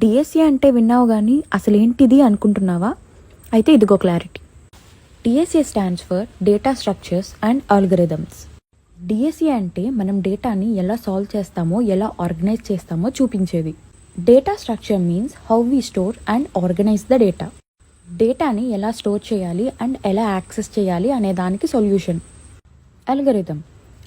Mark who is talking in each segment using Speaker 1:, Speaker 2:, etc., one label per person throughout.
Speaker 1: DSC అంటే విన్నావు కానీ అసలేంటిది అనుకుంటున్నావా? అయితే ఇదిగో clarity. DSC stands for data structures and algorithms. DSC అంటే మనం డేటాని ఎలా సాల్వ్ చేస్తామో, ఎలా ఆర్గనైజ్ చేస్తామో చూపించేది. Data structure means how we store and organise the data. డేటాని ఎలా స్టోర్ చేయాలి అండ్ ఎలా యాక్సెస్ చేయాలి అనే దానికి solution.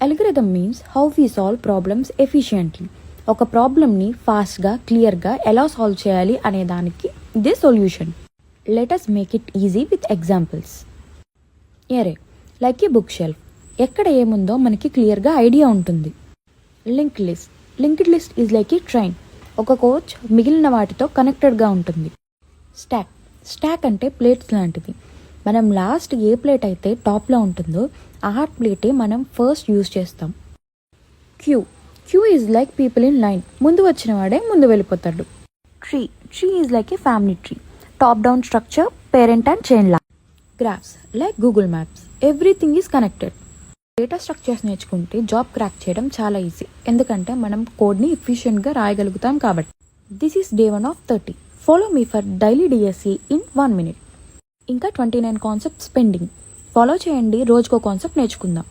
Speaker 1: Algorithm means how we solve problems efficiently. ఒక ప్రాబ్లమ్ని ఫాస్ట్గా, క్లియర్గా ఎలా సాల్వ్ చేయాలి అనే దానికి ఇదే solution. Let us make it easy with examples. Array like a book shelf. ఎక్కడ ఏముందో మనకి క్లియర్గా ఐడియా ఉంటుంది. Linked list is like a train. ఒక కోచ్ మిగిలిన వాటితో కనెక్టెడ్గా ఉంటుంది. స్టాక్ అంటే ప్లేట్స్ లాంటిది. మనం లాస్ట్ ఏ ప్లేట్ అయితే టాప్లో ఉంటుందో ఆ ప్లేటే మనం ఫస్ట్ యూజ్ చేస్తాం. Queue is like people in line. ముందు వచ్చిన వాడే ముందు వెళ్ళిపోతాడు. Tree is like a family tree. Top down structure, parent and chain లా. Graphs like Google Maps. Everything is connected. Data structures నేర్చుకుంటే జాబ్ క్రాక్ చేయడం చాలా ఈజీ. ఎందుకంటే మనం కోడ్ని ఎఫిషియెంట్గా రాయగలుగుతాం కాబట్టి. This is day 1 of 30. Follow me for daily DSA in 1 minute. ఇంకా 29 కాన్సెప్ట్స్ పెండింగ్. ఫాలో చేయండి, రోజుకో కాన్సెప్ట్ నేర్చుకుందాం.